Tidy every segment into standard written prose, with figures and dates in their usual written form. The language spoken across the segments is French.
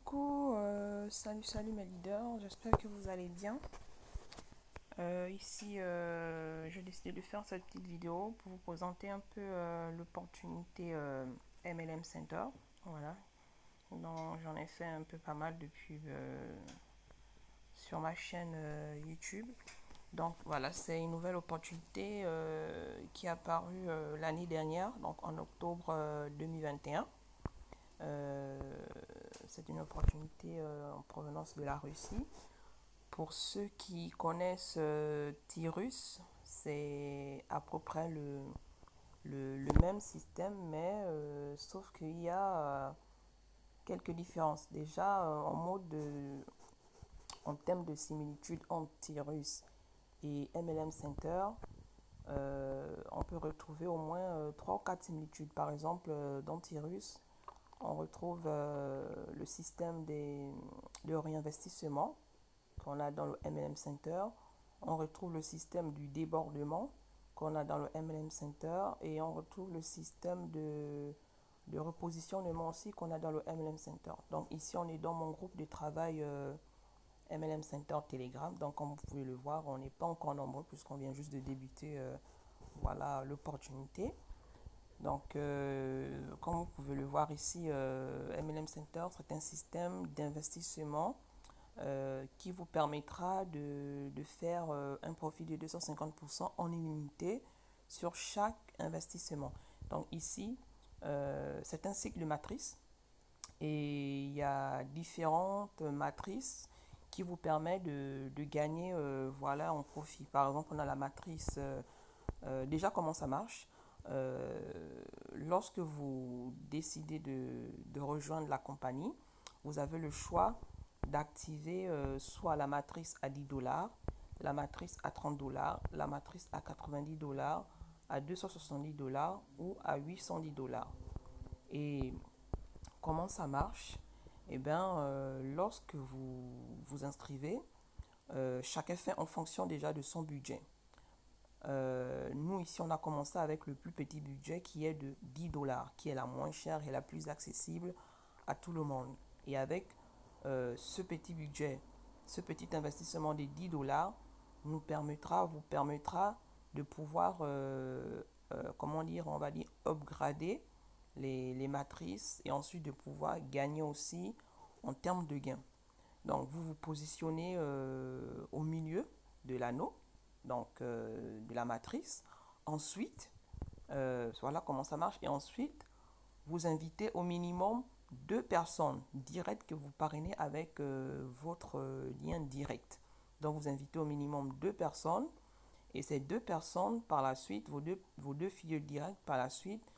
Coucou, salut mes leaders, j'espère que vous allez bien. Ici, j'ai décidé de faire cette petite vidéo pour vous présenter un peu l'opportunité MLM Center. Voilà, donc j'en ai fait un peu pas mal depuis sur ma chaîne YouTube. Donc voilà, c'est une nouvelle opportunité qui est apparue l'année dernière, donc en octobre 2021. C'est une opportunité en provenance de la Russie. Pour ceux qui connaissent Tyrus, c'est à peu près le même système, mais sauf qu'il y a quelques différences. Déjà, en termes de similitude entre Tyrus et MLM Center, on peut retrouver au moins 3 ou 4 similitudes. Par exemple, dans Tyrus, on retrouve le système de réinvestissement qu'on a dans le MLM Center. On retrouve le système du débordement qu'on a dans le MLM Center et on retrouve le système de repositionnement aussi qu'on a dans le MLM Center. Donc ici, on est dans mon groupe de travail MLM Center Telegram. Donc comme vous pouvez le voir, on n'est pas encore nombreux puisqu'on vient juste de débuter voilà l'opportunité. Donc, comme vous pouvez le voir ici, MLM Center, c'est un système d'investissement qui vous permettra de faire un profit de 250% en illimité sur chaque investissement. Donc ici, c'est un cycle de matrices et il y a différentes matrices qui vous permettent de gagner voilà, en profit. Par exemple, on a la matrice, déjà comment ça marche. Lorsque vous décidez de rejoindre la compagnie, vous avez le choix d'activer soit la matrice à 10 dollars, la matrice à 30 dollars, la matrice à 90 dollars, à 270 dollars ou à 810 dollars. Et comment ça marche? Eh bien, lorsque vous vous inscrivez, chacun fait en fonction déjà de son budget. Nous, ici, on a commencé avec le plus petit budget qui est de 10 dollars, qui est la moins chère et la plus accessible à tout le monde. Et avec ce petit budget, ce petit investissement de 10 dollars vous permettra de pouvoir, comment dire, on va dire, upgrader les matrices et ensuite de pouvoir gagner aussi en termes de gains. Donc, vous vous positionnez au milieu de l'anneau, donc de la matrice. Ensuite, voilà comment ça marche. Et ensuite, vous invitez au minimum 2 personnes directes que vous parrainez avec votre lien direct. Donc, vous invitez au minimum 2 personnes. Et ces 2 personnes, par la suite, vos deux filles directes, par la suite,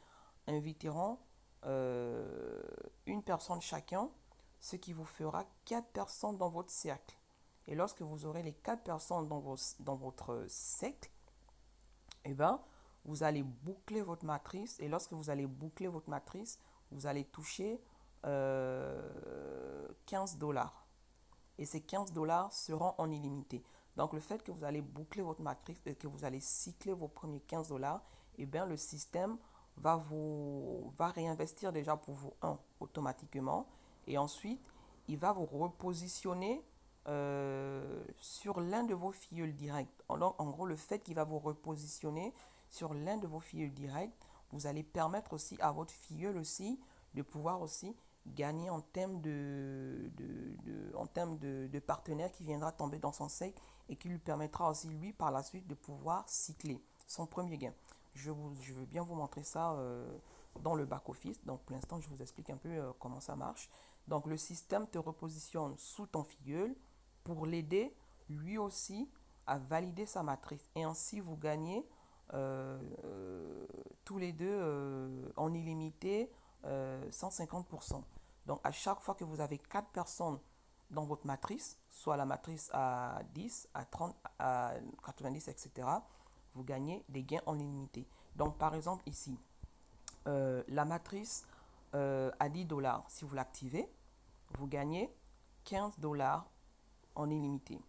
inviteront une personne chacun, ce qui vous fera 4 personnes dans votre cercle. Et lorsque vous aurez les 4 personnes dans votre cercle, eh ben, vous allez boucler votre matrice. Et lorsque vous allez boucler votre matrice, vous allez toucher 15 dollars. Et ces 15 dollars seront en illimité. Donc, le fait que vous allez boucler votre matrice et que vous allez cycler vos premiers 15 dollars, eh bien, le système va réinvestir déjà pour vous, automatiquement. Et ensuite, il va vous repositionner sur l'un de vos filleuls directs. Donc, en gros, le fait qu'il va vous repositionner sur l'un de vos filleuls directs, vous allez permettre aussi à votre filleul aussi de pouvoir aussi gagner en termes de partenaire qui viendra tomber dans son cercle et qui lui permettra aussi, lui, par la suite, de pouvoir cycler son premier gain. Je veux bien vous montrer ça dans le back-office. Donc, pour l'instant, je vous explique un peu comment ça marche. Donc, le système te repositionne sous ton filleul pour l'aider, lui aussi, à valider sa matrice. Et ainsi, vous gagnez tous les deux en illimité 150%. Donc, à chaque fois que vous avez 4 personnes dans votre matrice, soit la matrice à 10, à 30, à 90, etc., vous gagnez des gains en illimité. Donc, par exemple, ici, la matrice à 10 dollars, si vous l'activez, vous gagnez 15 dollars en illimité.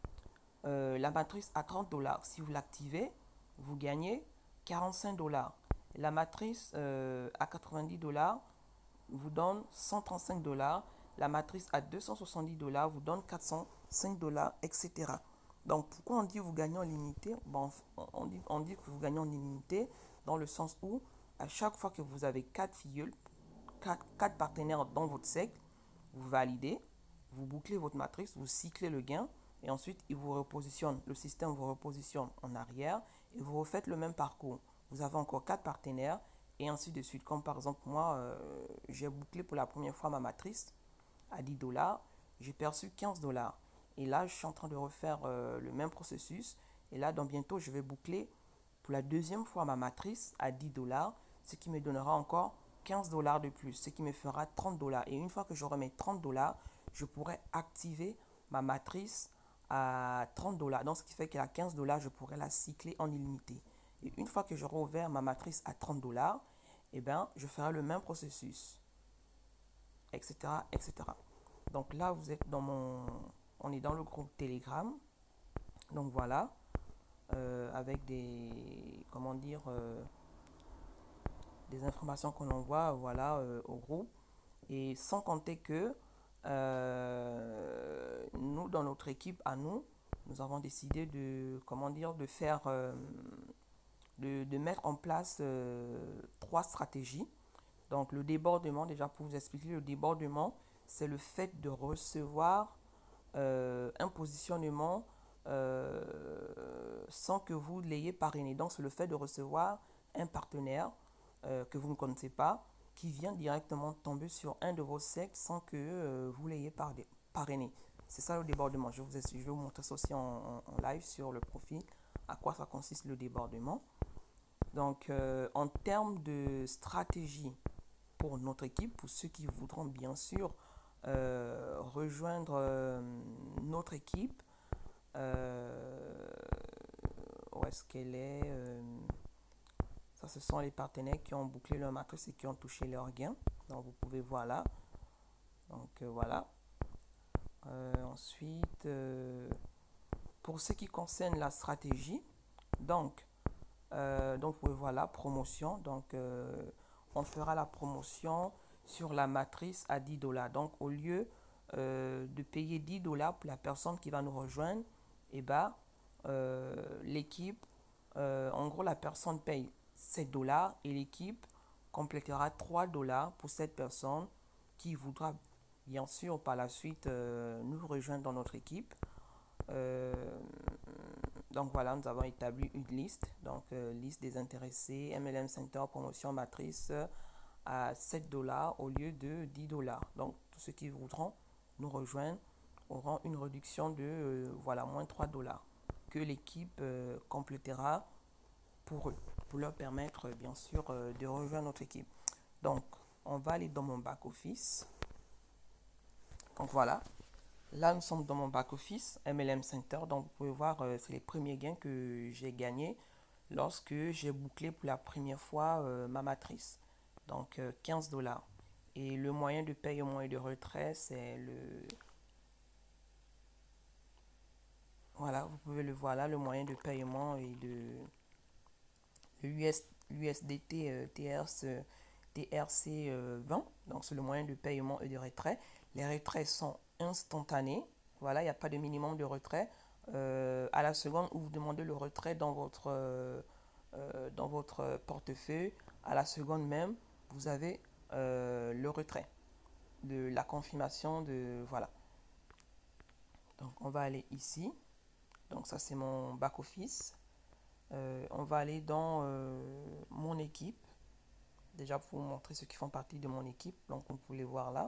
La matrice à 30 dollars, si vous l'activez, vous gagnez 45 dollars. La matrice à 90 dollars vous donne 135 dollars. la matrice à 270 dollars vous donne 405 dollars, etc. Donc, pourquoi on dit vous gagnez en limité? Bon, on dit que vous gagnez en illimité dans le sens où, à chaque fois que vous avez 4 filleuls, 4 partenaires dans votre cercle, vous validez, vous bouclez votre matrice, vous cyclez le gain, et ensuite, il vous repositionne, le système vous repositionne en arrière, et vous refaites le même parcours. Vous avez encore 4 partenaires, et ainsi de suite. Comme par exemple, moi, j'ai bouclé pour la première fois ma matrice à 10 dollars, j'ai perçu 15 dollars. Et là, je suis en train de refaire le même processus. Et là, dans bientôt, je vais boucler pour la deuxième fois ma matrice à 10 dollars, ce qui me donnera encore 15 dollars de plus, ce qui me fera 30 dollars. Et une fois que j'aurai mes 30 dollars, je pourrai activer ma matrice à 30 dollars. Donc, ce qui fait qu'à 15 dollars, je pourrai la cycler en illimité. Et une fois que j'aurai ouvert ma matrice à 30 dollars, eh ben, je ferai le même processus, etc., etc. Donc là, vous êtes dans on est dans le groupe Telegram. Donc voilà, avec des, comment dire, des informations qu'on envoie, voilà, au groupe. Et sans compter que nous, dans notre équipe, à nous, nous avons décidé de, comment dire, de faire, de mettre en place 3 stratégies. Donc le débordement, déjà pour vous expliquer, le débordement, c'est le fait de recevoir un positionnement sans que vous l'ayez parrainé. Donc c'est le fait de recevoir un partenaire que vous ne connaissez pas, qui vient directement tomber sur un de vos cercles sans que vous l'ayez parrainé. C'est ça le débordement. Je vais vous montrer ça aussi en live sur le profil, à quoi ça consiste le débordement. Donc en termes de stratégie pour notre équipe, pour ceux qui voudront bien sûr rejoindre notre équipe, où est-ce qu'elle est, ça, ce sont les partenaires qui ont bouclé leur matrice et qui ont touché leur gain. Donc, vous pouvez voir là. Donc, voilà. Ensuite, pour ce qui concerne la stratégie, donc vous pouvez voir la promotion. Donc, on fera la promotion sur la matrice à 10 dollars. Donc, au lieu de payer 10 dollars pour la personne qui va nous rejoindre, et ben, l'équipe, en gros, la personne paye 7 dollars et l'équipe complétera 3 dollars pour cette personne qui voudra bien sûr par la suite nous rejoindre dans notre équipe. Donc voilà, nous avons établi une liste, donc liste des intéressés, MLM Center, promotion matrice à 7 dollars au lieu de 10 dollars. Donc tous ceux qui voudront nous rejoindre auront une réduction de voilà, moins 3 dollars que l'équipe complétera pour eux, pour leur permettre bien sûr de rejoindre notre équipe. Donc on va aller dans mon back office. Donc voilà, là nous sommes dans mon back office MLM Center. Donc vous pouvez voir, c'est les premiers gains que j'ai gagnés lorsque j'ai bouclé pour la première fois ma matrice. Donc 15 dollars. Et le moyen de paiement et de retrait, c'est le... Voilà, vous pouvez le voir là, le moyen de paiement et de... l'USDT TRC20. Donc c'est le moyen de paiement et de retrait. Les retraits sont instantanés. Voilà, il n'y a pas de minimum de retrait. À la seconde où vous demandez le retrait dans votre portefeuille, à la seconde même, vous avez le retrait de la confirmation de... Voilà. Donc on va aller ici. Donc ça c'est mon back office. On va aller dans mon équipe. Déjà pour vous montrer ceux qui font partie de mon équipe. Donc vous pouvez les voir là.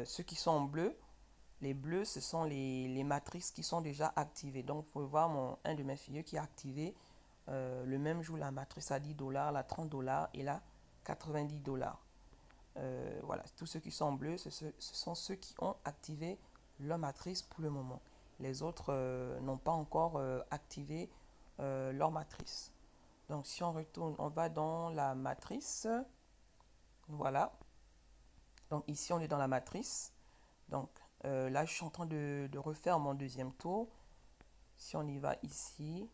Ceux qui sont en bleu, les bleus ce sont les matrices qui sont déjà activées. Donc vous pouvez voir un de mes filles qui a activé le même jour la matrice à 10 dollars, la 30 dollars et la 90 dollars. Voilà, tous ceux qui sont en bleu, ce sont ceux qui ont activé leur matrice pour le moment. Les autres n'ont pas encore activé leur matrice. Donc si on retourne, on va dans la matrice. Voilà. Donc ici on est dans la matrice. Donc là je suis en train de refaire mon deuxième tour. Si on y va ici,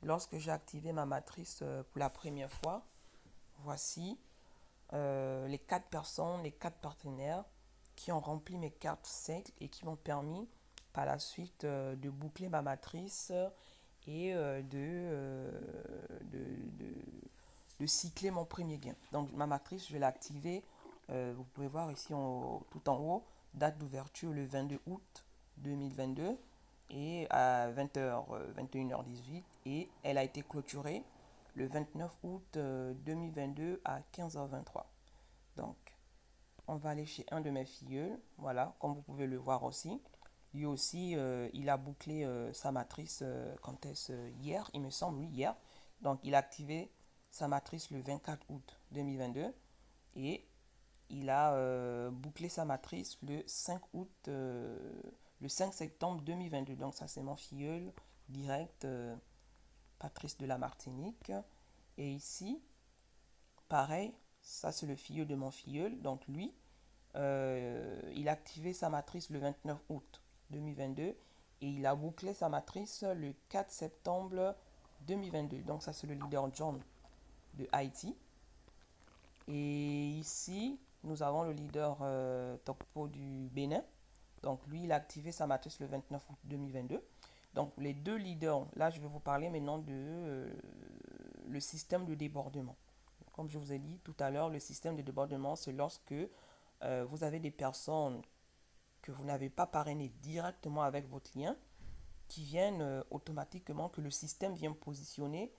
lorsque j'ai activé ma matrice pour la première fois, voici les 4 personnes, les 4 partenaires qui ont rempli mes cartes cercles et qui m'ont permis par la suite de boucler ma matrice et de cycler mon premier gain. Donc ma matrice, je vais l'activer. Vous pouvez voir ici tout en haut, date d'ouverture le 22 août 2022 et à 20h, 21h18 et elle a été clôturée le 29 août 2022 à 15h23. Donc on va aller chez un de mes filleuls, voilà, comme vous pouvez le voir aussi. Lui aussi, il a bouclé sa matrice quand est-ce hier, il me semble, oui, hier. Donc il a activé sa matrice le 24 août 2022 et il a bouclé sa matrice le 5 août, le 5 septembre 2022. Donc ça c'est mon filleul direct, Patrice de la Martinique. Et ici, pareil, ça c'est le filleul de mon filleul. Donc lui, il a activé sa matrice le 29 août 2022 et il a bouclé sa matrice le 4 septembre 2022. Donc ça c'est le leader John de Haïti. Et ici, nous avons le leader Tokpo du Bénin. Donc lui, il a activé sa matrice le 29 août 2022. Donc les deux leaders, là je vais vous parler maintenant de le système de débordement. Comme je vous ai dit tout à l'heure, le système de débordement, c'est lorsque vous avez des personnes que vous n'avez pas parrainées directement avec votre lien, qui viennent automatiquement, que le système vient positionner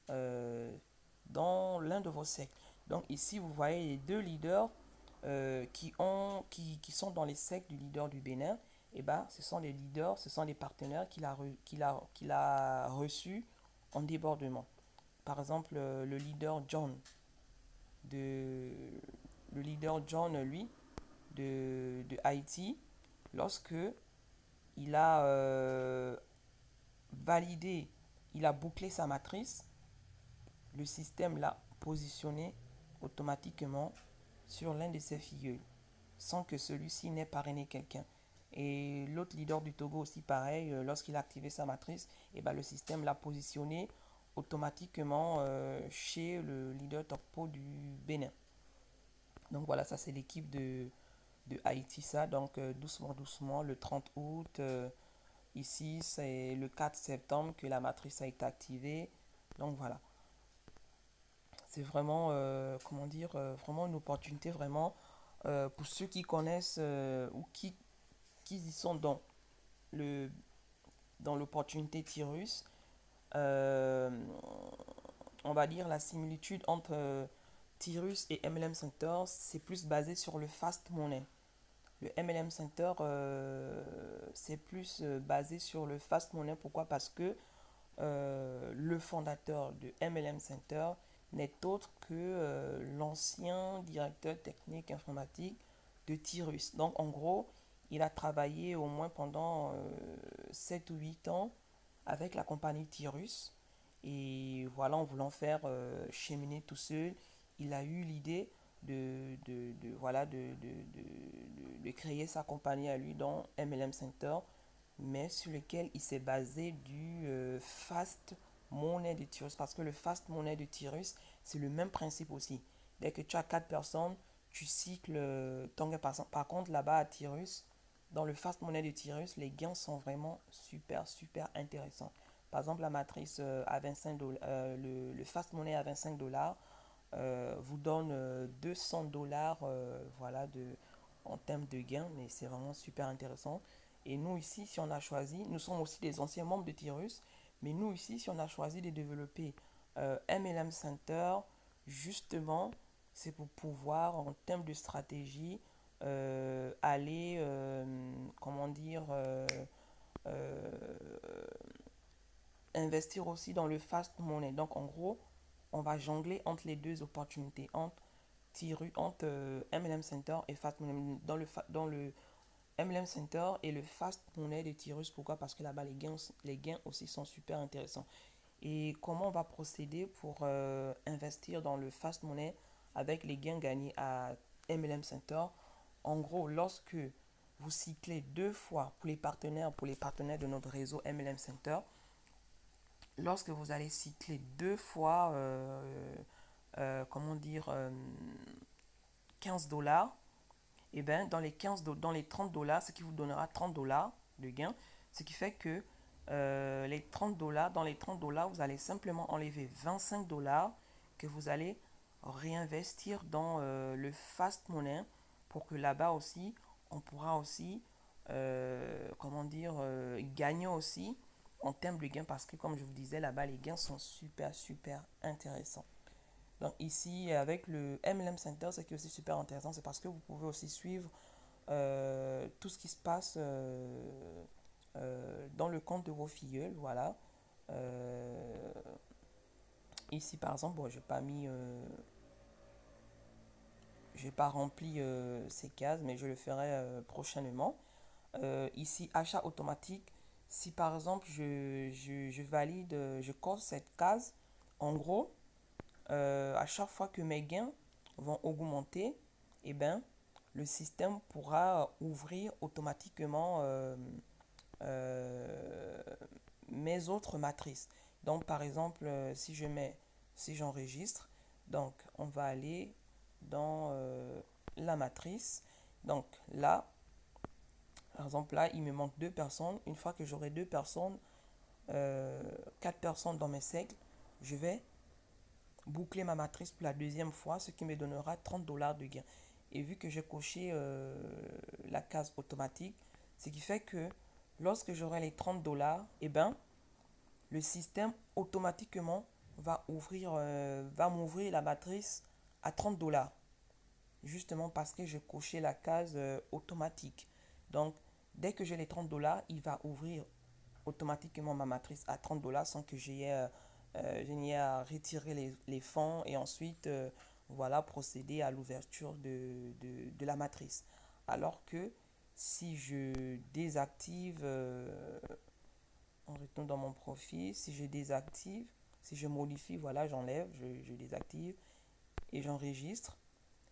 dans l'un de vos cercles. Donc ici, vous voyez les deux leaders qui sont dans les cercles du leader du Bénin. Et ben, ce sont les leaders, ce sont les partenaires qu'il a reçus en débordement. Par exemple, le leader John, lui, de Haïti, lorsque il a validé, il a bouclé sa matrice, le système l'a positionné automatiquement sur l'un de ses filleuls, sans que celui-ci n'ait parrainé quelqu'un. Et l'autre leader du Togo aussi pareil, lorsqu'il a activé sa matrice, et ben, le système l'a positionné automatiquement chez le leader Tokpo du Bénin. Donc voilà, ça c'est l'équipe de Haïti, ça. Donc doucement, doucement, le 30 août, ici c'est le 4 septembre que la matrice a été activée. Donc voilà. C'est vraiment, comment dire, vraiment une opportunité vraiment pour ceux qui connaissent ou qui y sont dans l'opportunité Tirus. Euh, on va dire la similitude entre Tirus et MLM Center, c'est plus basé sur le fast money. Le MLM Center, c'est plus basé sur le fast money. Pourquoi? Parce que le fondateur de MLM Center n'est autre que l'ancien directeur technique informatique de Tirus. Donc en gros, il a travaillé au moins pendant 7 ou 8 ans avec la compagnie Tirus. Et voilà, en voulant faire cheminer tout seul, il a eu l'idée voilà, de créer sa compagnie à lui dans MLM Center, mais sur lequel il s'est basé du fast money de Tirus, parce que le fast money de Tirus, c'est le même principe aussi. Dès que tu as 4 personnes, tu cycles ton gain. Par contre, là-bas à Tirus, dans le fast money de Tirus, les gains sont vraiment super, super intéressants. Par exemple, la matrice à 25 $, le fast money à 25 $, vous donne 200 $, voilà, en termes de gains, mais c'est vraiment super intéressant. Et nous ici, si on a choisi, nous sommes aussi des anciens membres de Tirus, mais nous ici, si on a choisi de développer MLM Center, justement, c'est pour pouvoir, en termes de stratégie, aller, comment dire, investir aussi dans le fast money. Donc, en gros, on va jongler entre les deux opportunités, entre MLM Center et Fast Money. Dans le MLM Center et le Fast Money de Tirus. Pourquoi? Parce que là-bas, les gains aussi sont super intéressants. Et comment on va procéder pour investir dans le Fast Money avec les gains gagnés à MLM Center? En gros, lorsque vous cyclez 2 fois pour les partenaires de notre réseau MLM Center, lorsque vous allez cycler 2 fois, comment dire, 15 $, et ben dans dans les 30 dollars, ce qui vous donnera 30 dollars de gain. Ce qui fait que les 30 dollars, dans les 30 dollars, vous allez simplement enlever 25 dollars que vous allez réinvestir dans le fast money pour que là-bas aussi, on pourra aussi, comment dire, gagner aussi en termes de gains parce que comme je vous disais, là-bas, les gains sont super intéressants. Donc ici, avec le MLM Center, ce qui est aussi super intéressant, c'est parce que vous pouvez aussi suivre tout ce qui se passe dans le compte de vos filleuls, voilà. Ici, par exemple, bon, j'ai pas rempli ces cases, mais je le ferai prochainement. Ici, achat automatique. Si par exemple, je valide, je coche cette case, en gros, à chaque fois que mes gains vont augmenter, eh ben, le système pourra ouvrir automatiquement mes autres matrices. Donc, par exemple, si j'enregistre, donc on va aller dans la matrice. Donc là, par exemple, là, il me manque deux personnes. Une fois que j'aurai deux personnes, quatre personnes dans mes cercles, je vais boucler ma matrice pour la deuxième fois, ce qui me donnera 30 dollars de gain. Et vu que j'ai coché la case automatique, ce qui fait que lorsque j'aurai les 30 dollars, eh ben, le système automatiquement va m'ouvrir la matrice à 30 dollars. Justement parce que j'ai coché la case automatique. Donc, dès que j'ai les 30 dollars, il va ouvrir automatiquement ma matrice à 30 dollars sans que je n'ai à retirer les fonds et ensuite voilà, procéder à l'ouverture de la matrice. Alors que si je désactive, on retourne dans mon profil, si je désactive, si je modifie, voilà, j'enlève, je désactive et j'enregistre.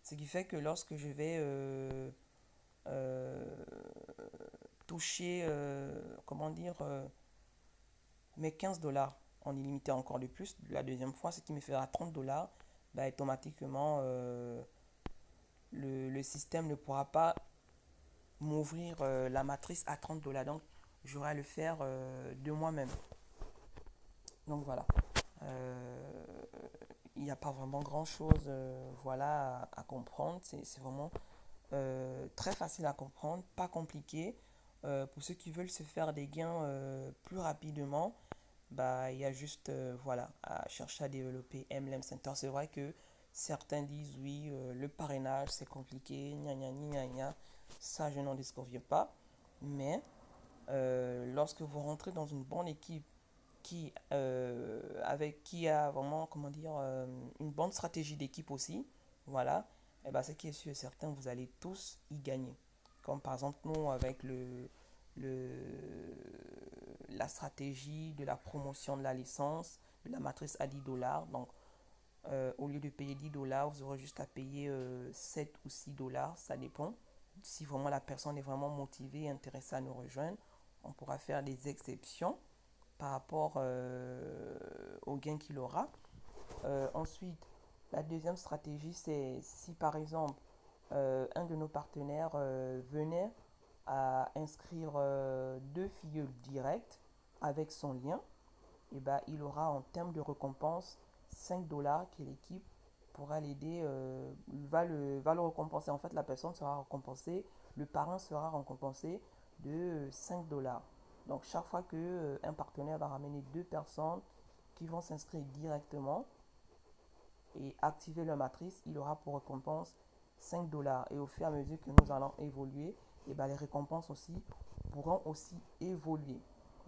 Ce qui fait que lorsque je vais euh, toucher, comment dire, mes 15 dollars en illimité encore de plus, la deuxième fois, ce qui me fera 30 dollars, bah, automatiquement, le système ne pourra pas m'ouvrir la matrice à 30 dollars. Donc, j'aurai à le faire de moi-même. Donc, voilà. Il n'y a pas vraiment grand-chose voilà, à comprendre. C'est vraiment très facile à comprendre, pas compliqué. Pour ceux qui veulent se faire des gains plus rapidement, bah, il y a juste voilà, à chercher à développer MLM Center. C'est vrai que certains disent oui, le parrainage c'est compliqué, gna gna gna gna. Ça, je n'en disconviens pas. Mais lorsque vous rentrez dans une bonne équipe qui a vraiment, comment dire, une bonne stratégie d'équipe aussi, voilà, et ben, ce qui est sûr et certain, vous allez tous y gagner. Comme par exemple, nous, avec le, la stratégie de la promotion de la licence, de la matrice à 10 dollars. Donc, au lieu de payer 10 dollars, vous aurez juste à payer 7 ou 6 dollars, ça dépend. Si vraiment la personne est vraiment motivée et intéressée à nous rejoindre, on pourra faire des exceptions par rapport au gain qu'il aura. Ensuite, la deuxième stratégie, c'est si par exemple un de nos partenaires venait à inscrire deux filleuls directs avec son lien, et ben, il aura en termes de récompense 5 dollars que l'équipe pourra l'aider, va le récompenser. En fait, la personne sera récompensée, le parrain sera récompensé de 5 dollars. Donc, chaque fois qu'un partenaire va ramener deux personnes qui vont s'inscrire directement et activer leur matrice, il aura pour récompense 5 dollars. Et au fur et à mesure que nous allons évoluer, et ben les récompenses aussi pourront aussi évoluer.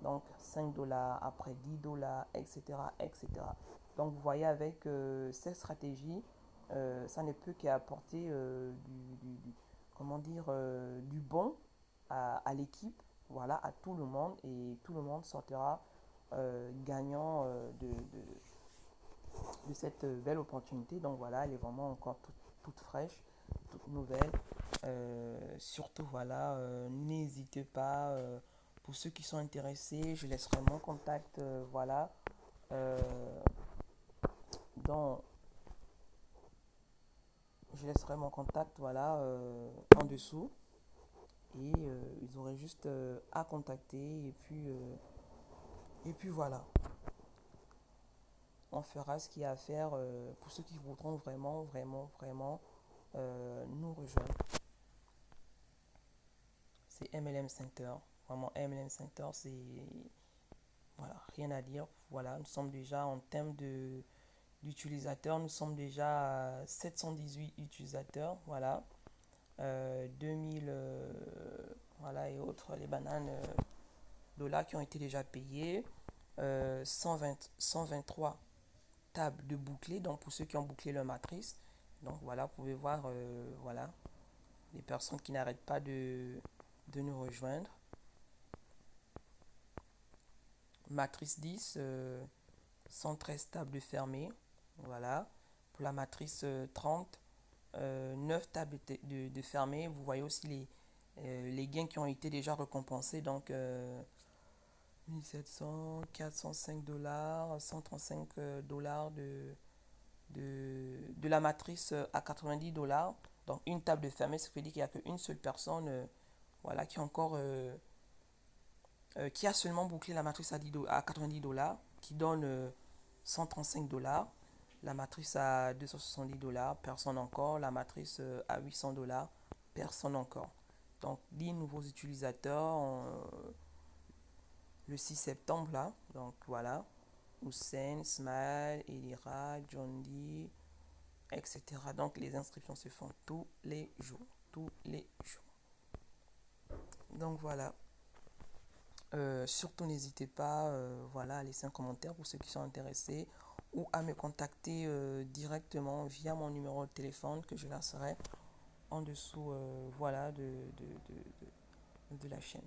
Donc 5 dollars, après 10 dollars, etc., etc. Donc vous voyez avec cette stratégie, ça ne peut qu'apporter comment dire, du bon à l'équipe, voilà, à tout le monde, et tout le monde sortira gagnant de cette belle opportunité. Donc voilà, elle est vraiment encore toute fraîche, toute nouvelle. Surtout, voilà, n'hésitez pas. Pour ceux qui sont intéressés, je laisserai mon contact, voilà, euh, dans, Je laisserai mon contact, voilà, en dessous. Et ils auraient juste à contacter. Et puis voilà. On fera ce qu'il y a à faire pour ceux qui voudront vraiment, vraiment, vraiment nous rejoindre. C'est MLM Center. Vraiment, MLM Center, c'est... Voilà, rien à dire. Voilà, nous sommes déjà en termes d'utilisateurs. Nous sommes déjà à 718 utilisateurs. Voilà. 2000 voilà, et autres, les bananes dollars qui ont été déjà payés. 123 tables de bouclés, donc pour ceux qui ont bouclé leur matrice. Donc voilà, vous pouvez voir voilà, les personnes qui n'arrêtent pas de nous rejoindre. Matrice 10, 113 tables fermées. Voilà. Pour la matrice 30, 9 tables de fermées. Vous voyez aussi les gains qui ont été déjà récompensés. Donc 1700, 405 dollars, 135 dollars de la matrice à 90 dollars. Donc une table de fermée, ce qui veut dire qu'il n'y a qu'une seule personne voilà, qui, encore, qui a seulement bouclé la matrice à 90 dollars, qui donne 135 dollars. La matrice à 270 dollars, personne encore. La matrice à 800 dollars, personne encore. Donc 10 nouveaux utilisateurs le 6 septembre là. Donc voilà. Hussein, Smile, Elira, John D, etc. Donc les inscriptions se font tous les jours. Tous les jours. Donc voilà. Surtout n'hésitez pas voilà, à laisser un commentaire pour ceux qui sont intéressés ou à me contacter directement via mon numéro de téléphone que je laisserai en dessous voilà, de la chaîne.